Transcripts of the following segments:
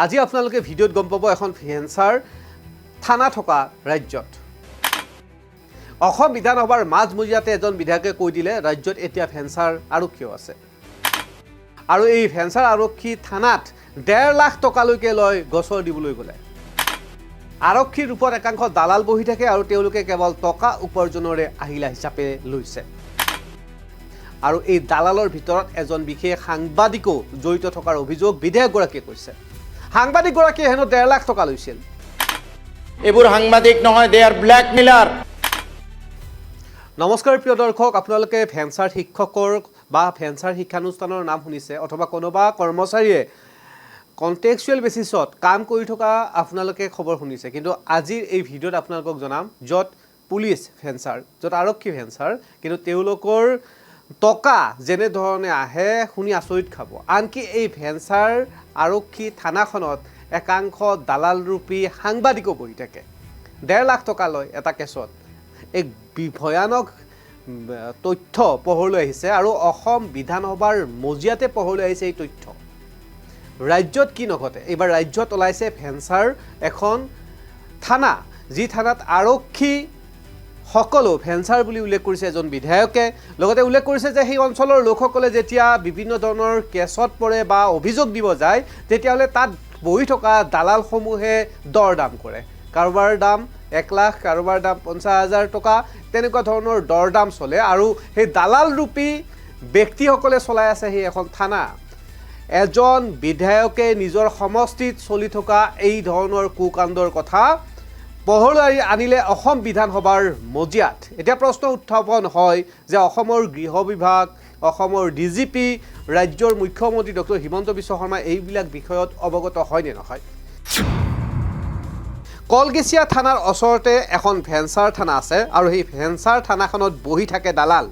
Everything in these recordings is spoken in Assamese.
আজি আপোনালোকে ভিডিঅ'ত গম পাব এখন ভেঞ্চাৰ থানা থকা ৰাজ্যত অসম বিধানসভাৰ মাজমজিয়াতে এজন বিধায়কে কৈ দিলে ৰাজ্যত এতিয়া ভেঞ্চাৰ আৰক্ষীও আছে আৰু এই ভেঞ্চাৰ আৰক্ষী থানাত 1.5 লাখ টকালৈকে লয় গছৰ দিবলৈ গলে আৰক্ষীৰ ৰূপত একাংশ দালাল বহি থাকে আৰু তেওঁলোকে কেৱল টকা উপাৰ্জনৰে আহিলা হিচাপে লৈছে আৰু এই দালালৰ ভিতৰত এজন বিশেষ সাংবাদিকো জড়িত থকাৰ অভিযোগ বিধায়কগৰাকীয়ে কৈছে সাংবাদিকগৰাকীয়ে হেনো 1.5 লাখ টকা লৈছিল এবোৰ সাংবাদিক নহয় দে আৰ ব্ল্যাকমেলাৰ নমস্কাৰ প্ৰিয় দৰ্শক আপোনালোকে ভেঞ্চাৰ শিক্ষকৰ বা ভেঞ্চাৰ শিক্ষানুষ্ঠানৰ নাম শুনিছে অথবা কোনোবা কৰ্মচাৰীয়ে কন্টেক্সুৱেল বেচিছত কাম কৰি থকা আপোনালোকে খবৰ শুনিছে কিন্তু আজিৰ এই ভিডিঅ'ত আপোনালোকক জনাম য'ত পুলিচ ভেঞ্চাৰ য'ত আৰক্ষী ভেঞ্চাৰ কিন্তু তেওঁলোকৰ টকা যেনে ধৰণে আহে শুনি আচৰিত খাব আনকি এই ভেঞ্চাৰ আৰক্ষী থানাখনত একাংশ দালাল ৰূপী সাংবাদিকো বহি থাকে 1.5 লাখ টকা লয় এটা কেছত এক ভয়ানক তথ্য পোহৰলৈ আহিছে আৰু অসম বিধানসভাৰ মজিয়াতে পোহৰলৈ আহিছে এই তথ্য ৰাজ্যত কি নঘটে এইবাৰ ৰাজ্যত ওলাইছে ভেঞ্চাৰ এখন থানা যি থানাত আৰক্ষী সকলো ভেঞ্চাৰ বুলি উল্লেখ কৰিছে এজন বিধায়কে লগতে উল্লেখ কৰিছে যে সেই অঞ্চলৰ লোকসকলে যেতিয়া বিভিন্ন ধৰণৰ কেছত পৰে বা অভিযোগ দিব যায় তেতিয়াহ'লে তাত বহি থকা দালালসমূহে দৰদাম কৰে কাৰোবাৰ দাম 1 লাখ কাৰোবাৰ দাম 50,000 টকা তেনেকুৱা ধৰণৰ দৰদাম চলে আৰু সেই দালাল ৰূপী ব্যক্তিসকলে চলাই আছে সেই এখন থানা এজন বিধায়কে নিজৰ সমষ্টিত চলি থকা এই ধৰণৰ কুকাণ্ডৰ কথা পোহৰলৈ আনিলে অসম বিধানসভাৰ মজিয়াত এতিয়া প্ৰশ্ন উত্থাপন হয় যে অসমৰ গৃহ বিভাগ অসমৰ ডিজিপি ৰাজ্যৰ মুখ্যমন্ত্ৰী ডক্টৰ হিমন্ত বিশ্ব শৰ্মা এইবিলাক বিষয়ত অৱগত হয় নে নহয় কলগেছিয়া থানাৰ ওচৰতে এখন ভেঞ্চাৰ থানা আছে আৰু সেই ভেঞ্চাৰ থানাখনত বহি থাকে দালাল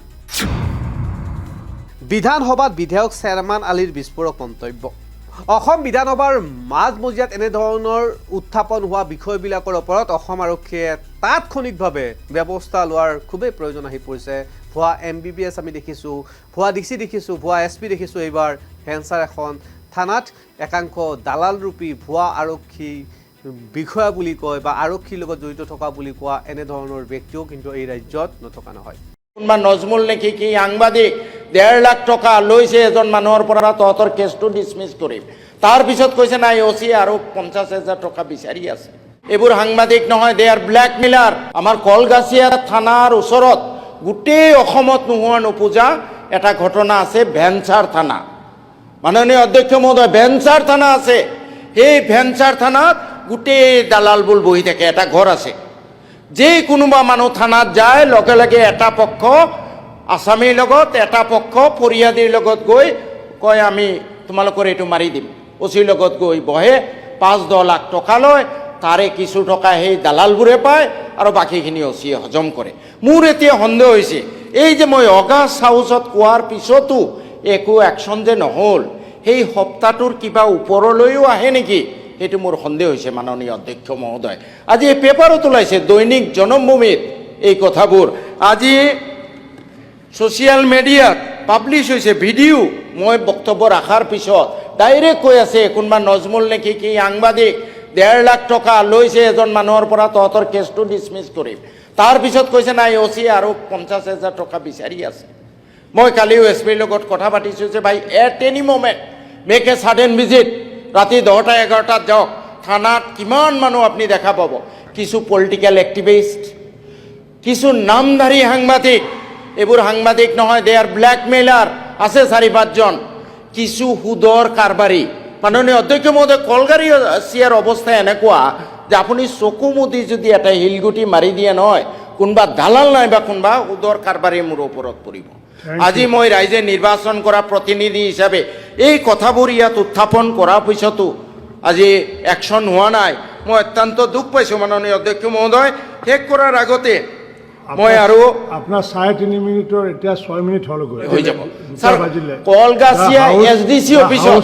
বিধানসভাত বিধায়ক চেয়াৰমান আলীৰ বিস্ফোৰক মন্তব্য অসম বিধানসভাৰ মাজমজিয়াত এনেধৰণৰ উত্থাপন হোৱা বিষয়বিলাকৰ ওপৰত অসম আৰক্ষীয়ে তাৎক্ষণিকভাৱে ব্যৱস্থা লোৱাৰ খুবেই প্ৰয়োজন আহি পৰিছে ভুৱা MBBS আমি দেখিছোঁ ভুৱা DC দেখিছোঁ ভুৱা SP দেখিছোঁ এইবাৰ ভেঞ্চাৰ এখন থানাত একাংশ দালাল ৰূপী ভুৱা আৰক্ষী বিষয়া বুলি কয় বা আৰক্ষীৰ লগত জড়িত থকা বুলি কোৱা এনেধৰণৰ ব্যক্তিও কিন্তু এই ৰাজ্যত নথকা নহয় কোনবা নজমুল নেকি কি সাংবাদিক 1.5 লাখ টকা লৈছে এজন মানুহৰ পৰা তহঁতৰ কেছটো ডিসমিস কৰিম তাৰ পিছত কৈছে নাই ওসি আৰু 50,000 টকা বিচাৰি আছে এবোৰ সাংবাদিক নহয় দে আৰ ব্ল্যাকমেলাৰ আমাৰ কলগাছিয়া থানাৰ ওচৰত গোটেই অসমত নোহোৱা নোপোজা এটা ঘটনা আছে ভেঞ্চাৰ থানা মাননীয় অধ্যক্ষ মহোদয় ভেঞ্চাৰ থানা আছে এই ভেঞ্চাৰ থানাত গোটেই দালালবোৰ বহি থাকে এটা ঘৰ আছে যে কোনোবা মানুহ থানাত যায় লগে লগে এটা পক্ষ আসামীৰ লগত এটা পক্ষ ফৰিয়াদীৰ লগত গৈ কয় আমি তোমালোকৰ এটো মাৰি দিম ওসিৰ লগত গৈ বহে 5-10 লাখ টকা লয় তাৰে কিছু টকা সেই দালালবোৰে পায় আৰু বাকিখিনি ওসিয়ে হজম কৰে মোৰ এতিয়া সন্দেহ হৈছে এই যে মই অগাষ্ট হাউচত কোৱাৰ পিছতো একো একশন যে নহল সেই সপ্তাহটোৰ কিবা ওপৰলৈও আহে নেকি এটো মোৰ সন্দেহ হৈছে মাননীয় অধ্যক্ষ মহোদয় আজি এই পেপাৰত ওলাইছে দৈনিক জনমভূমিত এই কথাবোৰ আজি সোশ্যাল মিডিয়াত পাব্লিছ হৈছে ভিডিঅ মই বক্তব্য ৰাখাৰ পিছত ডাইৰেক্ট কৈ আছে কোনবা নজমুল নেকি কি সাংবাদিক 1.5 লাখ টকা লৈছে এজন মানুহৰ পৰা তহঁতৰ কেছটো ডিসমিস কৰিম তাৰ পিছত কৈছে নাই ওসি আৰু 50,000 টকা বিচাৰি আছে মই কালিও এসপিৰ লগত কথা পাতিছোঁ যে ভাই at any moment make a sudden visit ৰাতি 10টা-11টাত যাওক থানাত কিমান মানুহ আপুনি দেখা পাব কিছু পলিটিক্যাল এক্টিভিষ্ট কিছু নামধাৰী সাংবাদিক এবোৰ সাংবাদিক নহয় দে আৰ ব্ল্যাকমেলাৰ আছে 4-5 জন কিছু সুদৰ কাৰবাৰী মাননীয় অধ্যক্ষ মহোদয় কলগাছিয়াৰ অৱস্থা এনেকুৱা যে আপুনি চকু মুদি যদি এটা হিলগুটি মাৰি দিয়ে নহয় কোনবা দালাল নাই বা কোনবা সুদৰ কাৰবাৰী মোৰ ওপৰত পৰিব আজি মই ৰাইজে নিৰ্বাচন কৰা প্ৰতিনিধি হিচাপে এই কথাবোৰ ইয়াত উত্থাপন কৰাৰ পিছতো আজি একশন হোৱা নাই মই অত্যন্ত দুখ পাইছোঁ মাননীয় অধ্যক্ষ মহোদয় শেষ কৰাৰ আগতে মই আৰু আপোনাৰ 3.5 মিনিটৰ এতিয়া 6 মিনিট হ'ল গৈ হৈ যাব স্যাৰ কলগাছিয়া SDC অফিচত